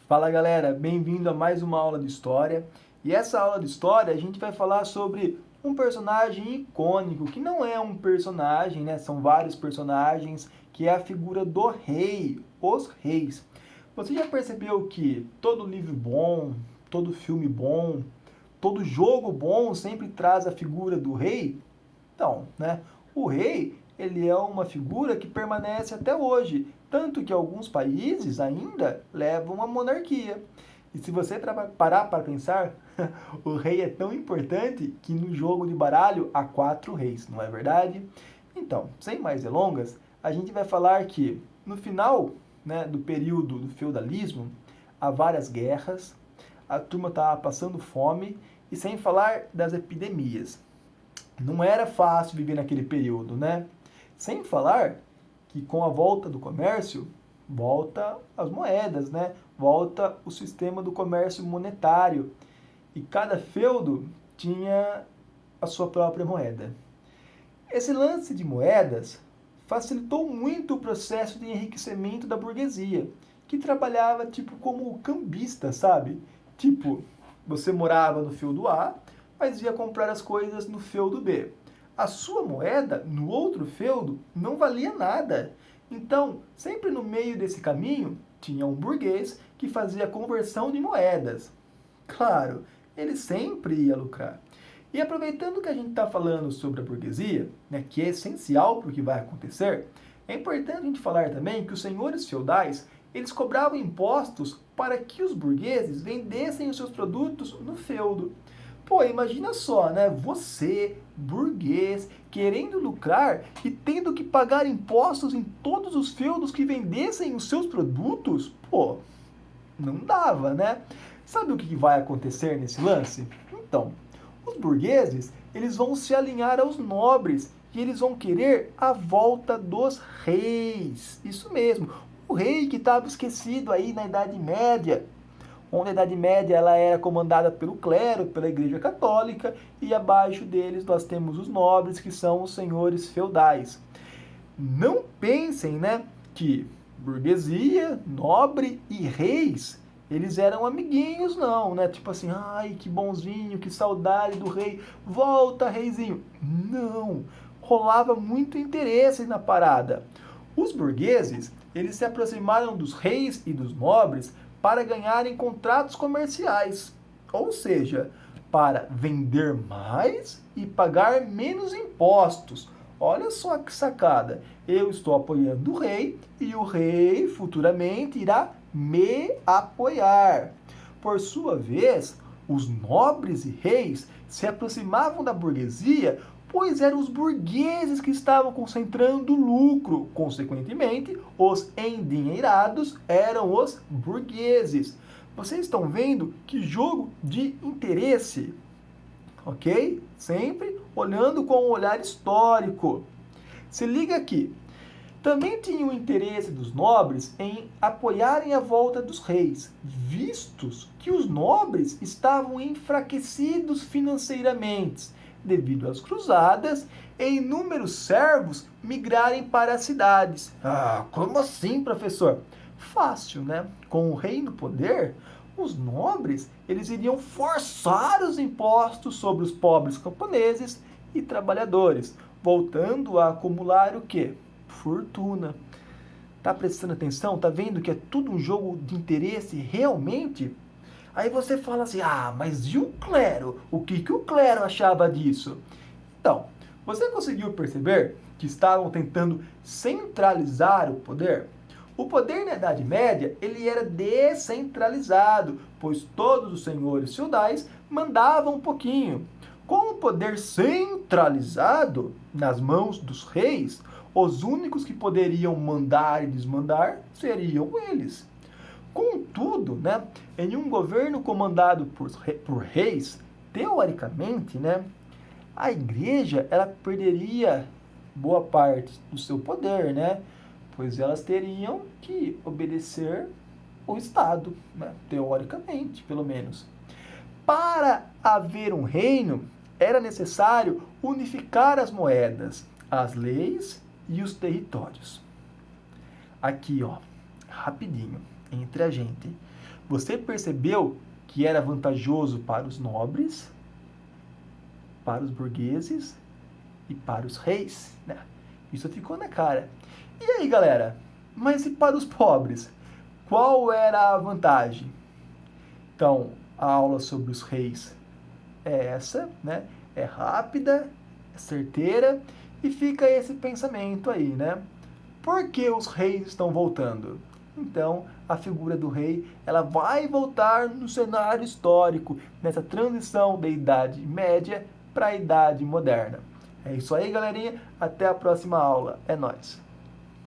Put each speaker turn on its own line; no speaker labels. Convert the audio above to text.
Fala galera, bem-vindo a mais uma aula de história. E essa aula de história a gente vai falar sobre um personagem icônico, que não é um personagem, né? São vários personagens, que é a figura do rei, os reis. Você já percebeu que todo livro bom, todo filme bom, todo jogo bom sempre traz a figura do rei? Então, né, o rei, ele é uma figura que permanece até hoje, tanto que alguns países ainda levam a monarquia. E se você parar para pensar, o rei é tão importante que no jogo de baralho há 4 reis, não é verdade? Então, sem mais delongas, a gente vai falar que no final, né, do período do feudalismo, há várias guerras, a turma estava passando fome, e sem falar das epidemias. Não era fácil viver naquele período, né? Sem falar que com a volta do comércio, volta as moedas, né? Volta o sistema do comércio monetário. E cada feudo tinha a sua própria moeda. Esse lance de moedas facilitou muito o processo de enriquecimento da burguesia, que trabalhava tipo como cambista, sabe? Tipo, você morava no feudo A, mas ia comprar as coisas no feudo B. A sua moeda, no outro feudo, não valia nada. Então, sempre no meio desse caminho, tinha um burguês que fazia a conversão de moedas. Claro, ele sempre ia lucrar. E aproveitando que a gente está falando sobre a burguesia, né, que é essencial para o que vai acontecer, é importante a gente falar também que os senhores feudais, eles cobravam impostos para que os burgueses vendessem os seus produtos no feudo. Pô, imagina só, né? Você, burguês, querendo lucrar e tendo que pagar impostos em todos os feudos que vendessem os seus produtos? Pô, não dava, né? Sabe o que vai acontecer nesse lance? Então, os burgueses, eles vão se alinhar aos nobres e eles vão querer a volta dos reis. Isso mesmo, o rei que estava esquecido aí na Idade Média, onde a Idade Média ela era comandada pelo clero, pela Igreja Católica, e abaixo deles nós temos os nobres, que são os senhores feudais. Não pensem, né, que burguesia, nobre e reis, eles eram amiguinhos, não, né? Tipo assim, ai, que bonzinho, que saudade do rei, volta, reizinho. Não, rolava muito interesse na parada. Os burgueses, eles se aproximaram dos reis e dos nobres para ganharem contratos comerciais, ou seja, para vender mais e pagar menos impostos. Olha só que sacada. Eu estou apoiando o rei e o rei futuramente irá me apoiar. Por sua vez, os nobres e reis se aproximavam da burguesia, pois eram os burgueses que estavam concentrando lucro. Consequentemente, os endinheirados eram os burgueses. Vocês estão vendo que jogo de interesse, ok? Sempre olhando com um olhar histórico. Se liga aqui. Também tinha o interesse dos nobres em apoiarem a volta dos reis, vistos que os nobres estavam enfraquecidos financeiramente devido às cruzadas e inúmeros servos migrarem para as cidades. Ah, como assim, professor? Fácil, né? Com o rei no poder, os nobres eles iriam forçar os impostos sobre os pobres camponeses e trabalhadores, voltando a acumular o quê? Fortuna. Tá prestando atenção? Tá vendo que é tudo um jogo de interesse realmente? Aí você fala assim, ah, mas e o clero? O que o clero achava disso? Então, você conseguiu perceber que estavam tentando centralizar o poder? O poder na Idade Média, ele era descentralizado, pois todos os senhores feudais mandavam um pouquinho. Com o poder centralizado nas mãos dos reis, os únicos que poderiam mandar e desmandar seriam eles. Contudo, né, em um governo comandado por reis, teoricamente, né, a igreja ela perderia boa parte do seu poder, né, pois elas teriam que obedecer o Estado, né, teoricamente, pelo menos. Para haver um reino, era necessário unificar as moedas, as leis e os territórios. Aqui, ó, rapidinho, entre a gente. Você percebeu que era vantajoso para os nobres, para os burgueses e para os reis, né? Isso ficou na cara. E aí, galera? Mas e para os pobres? Qual era a vantagem? Então, a aula sobre os reis é essa, né? É rápida, é certeira e fica esse pensamento aí, né? Por que os reis estão voltando? Então, a figura do rei, ela vai voltar no cenário histórico, nessa transição da Idade Média para a Idade Moderna. É isso aí, galerinha. Até a próxima aula. É nóis!